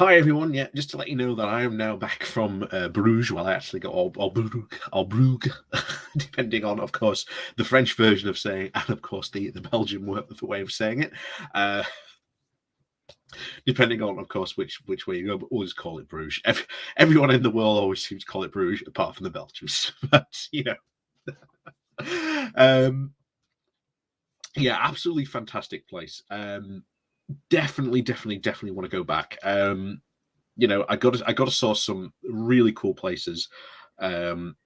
Hi everyone. Yeah, just to let you know that I am now back from Bruges. Well, I actually got all Brugge, depending on, of course, the French version of saying, and of course the Belgian way of saying it. Uh, Depending on, of course, which way you go, but always call it Bruges. Everyone in the world always seems to call it Bruges, apart from the Belgians. But um, yeah, absolutely fantastic place. Definitely want to go back. I got to saw some really cool places. Um,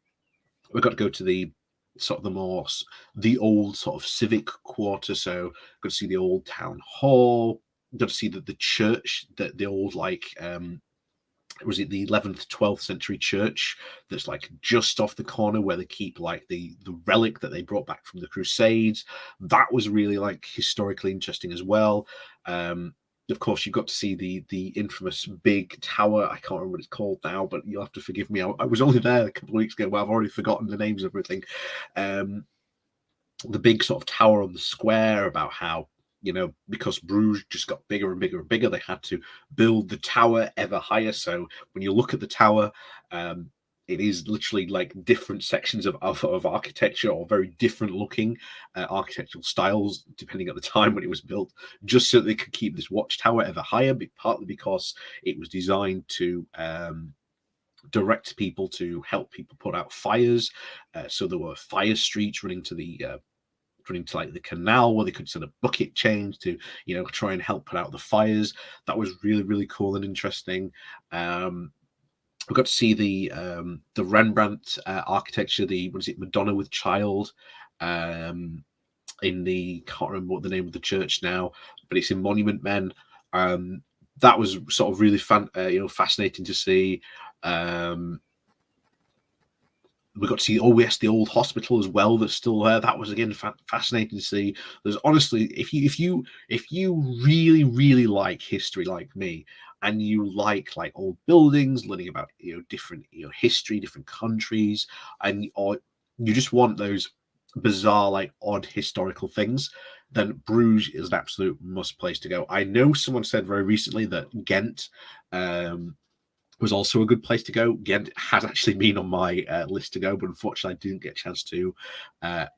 we got to go to the sort of the old sort of civic quarter. So got to see the old town hall. Got to see the church, the old was it the 11th 12th century church that's like just off the corner where they keep like the relic that they brought back from the Crusades. That was really like historically interesting as well. Of course, you got to see the infamous big tower. I can't remember what it's called now, but you'll have to forgive me. I was only there a couple of weeks ago, but I've already forgotten the names of everything. um the big sort of tower on the square, about how, because Bruges just got bigger and bigger and bigger, they had to build the tower ever higher. So when you look at the tower, it is literally like different sections of architecture, or very different looking architectural styles, depending at the time when it was built, just so they could keep this watchtower ever higher, partly because it was designed to direct people, to help people put out fires. So there were fire streets running to like the canal where they could send a bucket change to, try and help put out the fires. That was really, really cool and interesting. We got to see the Rembrandt architecture, the what is it, Madonna with Child, in the, can't remember what the name of the church now, but it's in Monument Men. That was sort of really fascinating to see. Um, we got to see, oh yes, the old hospital as well that's still there. That was again fascinating to see. There's honestly, if you really like history like me, and you like old buildings, learning about different history, different countries, and or you just want those bizarre, like odd historical things, then Bruges is an absolute must place to go. I know someone said very recently that Ghent was also a good place to go. Ghent had actually been on my list to go, but unfortunately, I didn't get a chance to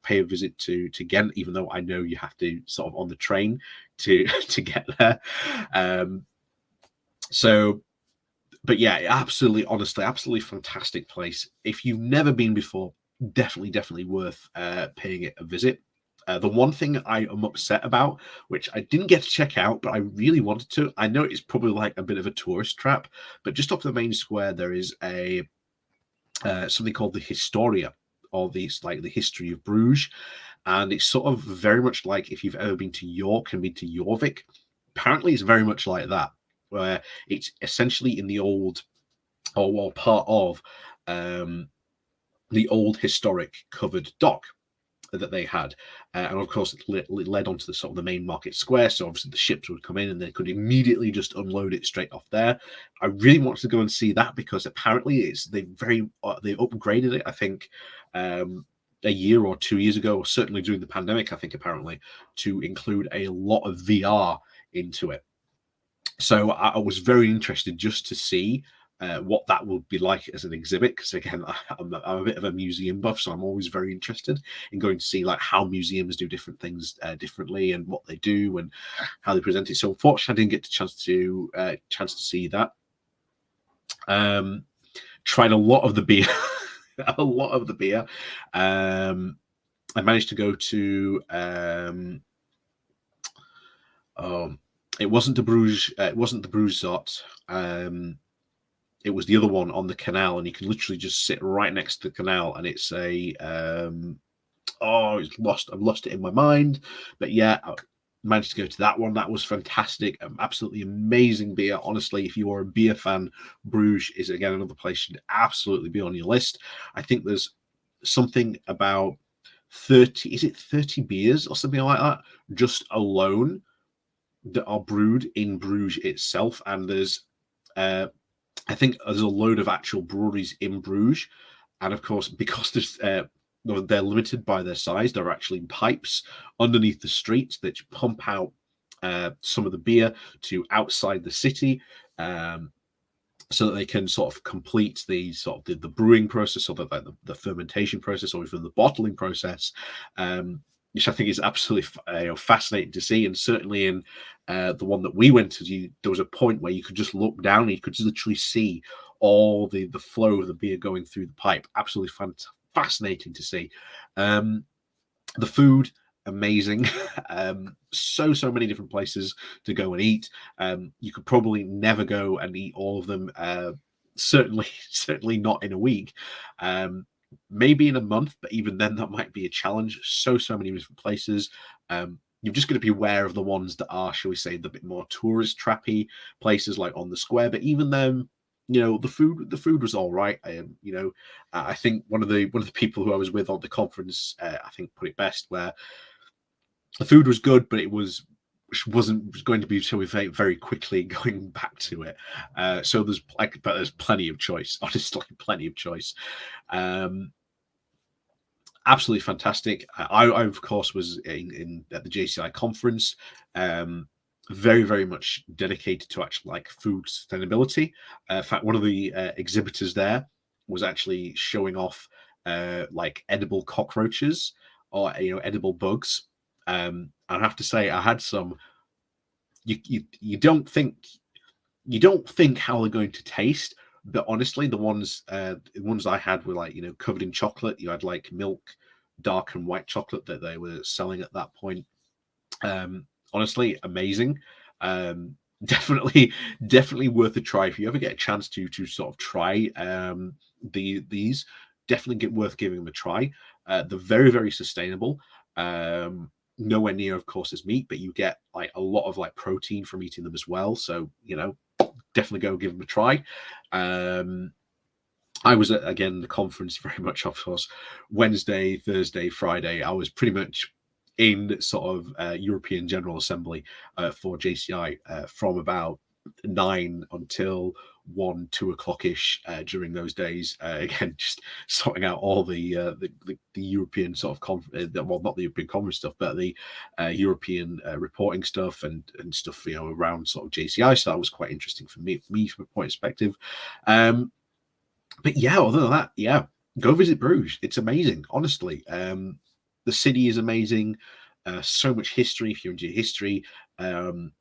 pay a visit to Ghent, even though I know you have to sort of on the train to to get there. Um, so, but yeah, absolutely, honestly, absolutely fantastic place. If you've never been before, definitely worth paying it a visit. The one thing I am upset about, which I didn't get to check out, but I really wanted to, I know it's probably like a bit of a tourist trap, but just off the main square, there is a something called the Historia, or the history of Bruges, and it's sort of very much like if you've ever been to York and been to Jorvik. Apparently, it's very much like that, where it's essentially in the old, or part of um, the old historic covered dock that they had. And of course, it led onto the sort of the main market square. So obviously the ships would come in and they could immediately just unload it straight off there. I really wanted to go and see that, because apparently they upgraded it, I think, a year or 2 years ago, or certainly during the pandemic, I think, apparently, to include a lot of VR into it. So I was very interested just to see what that would be like as an exhibit, because again, I'm a bit of a museum buff, so I'm always very interested in going to see like how museums do different things differently, and what they do and how they present it. So unfortunately, I didn't get the chance to see that. um Tried a lot of the beer. A lot of the beer. I managed to go to um it wasn't the Bruges, Zot. It was the other one on the canal, and you can literally just sit right next to the canal, and it's a it's lost. I've lost it in my mind, but yeah, I managed to go to that one. That was fantastic. Absolutely amazing beer. Honestly, if you are a beer fan, Bruges is again another place should absolutely be on your list. I think there's something about 30, is it 30 beers or something like that, just alone, that are brewed in Bruges itself. And uh, I think there's a load of actual breweries in Bruges, and of course, because they're limited by their size, there are actually pipes underneath the streets that pump out some of the beer to outside the city. Um, so that they can sort of complete the the brewing process, or the fermentation process, or even the bottling process, which I think is absolutely fascinating to see. And certainly in the one that we went to, there was a point where you could just look down and you could literally see all the flow of the beer going through the pipe. Absolutely fascinating to see. The food, amazing. So many different places to go and eat. You could probably never go and eat all of them. Certainly certainly not in a week. um, Maybe in a month, but even then that might be a challenge. So many different places. You've just got to be aware of the ones that are, shall we say, the bit more tourist trappy places, like on the square. But even then, the food was all right. I think one of the people who I was with on the conference, I think, put it best, where the food was good, but wasn't going to be, shall we say, very quickly going back to it. So there's plenty of choice. Honestly, plenty of choice. Um, Absolutely fantastic. I of course was in at the JCI conference, very much dedicated to actually like food sustainability. In fact, one of the exhibitors there was actually showing off like edible cockroaches, or edible bugs. I have to say, I had some. You don't think how they're going to taste, but honestly, the ones I had were like, covered in chocolate. You had like milk, dark and white chocolate that they were selling at that point. Honestly, amazing. Definitely worth a try if you ever get a chance to sort of try these. Definitely worth giving them a try. They're very sustainable. Nowhere near, of course, as meat, but you get like a lot of like protein from eating them as well. So definitely go give them a try. Um, I was at, again, the conference very much, of course, Wednesday, Thursday, Friday. I was pretty much in sort of European General Assembly for JCI from about 9 until 1, 2 o'clock ish during those days. Again, just sorting out all the European sort of well, not the European conference stuff, but the European reporting stuff and stuff around sort of JCI. So that was quite interesting for me from a point perspective. But yeah, other than that, yeah, go visit Bruges. It's amazing, honestly. The city is amazing. So much history. If you're into history, um,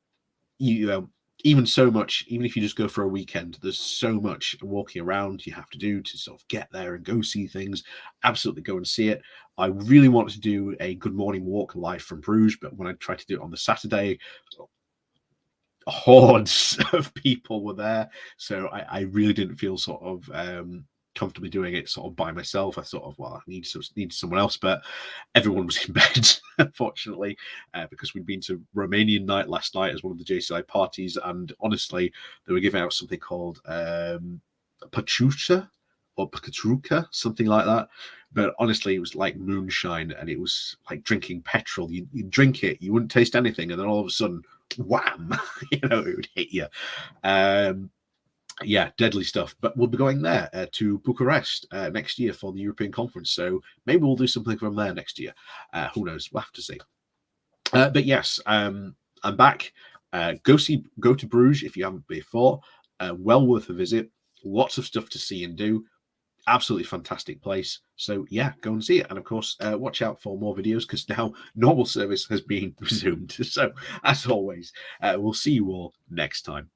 you even so much. Even if you just go for a weekend, there's so much walking around you have to do to sort of get there and go see things. Absolutely, go and see it. I really wanted to do a good morning walk live from Bruges, but when I tried to do it on the Saturday, hordes of people were there. So I really didn't feel sort of comfortably doing it sort of by myself. I thought of, well, I need someone else, but everyone was in bed, unfortunately, because we'd been to Romanian night last night as one of the JCI parties, and honestly, they were giving out something called Pachucha or Pakatruka, something like that. But honestly, it was like moonshine, and it was like drinking petrol. You drink it, you wouldn't taste anything, and then all of a sudden, wham, it would hit you. Um, yeah, deadly stuff. But we'll be going there to Bucharest next year for the European conference. So maybe we'll do something from there next year. Who knows? We'll have to see. But yes, I'm back. Go to Bruges if you haven't before. Well worth a visit. Lots of stuff to see and do. Absolutely fantastic place. So yeah, go and see it. And of course, watch out for more videos because now normal service has been resumed. So as always, we'll see you all next time.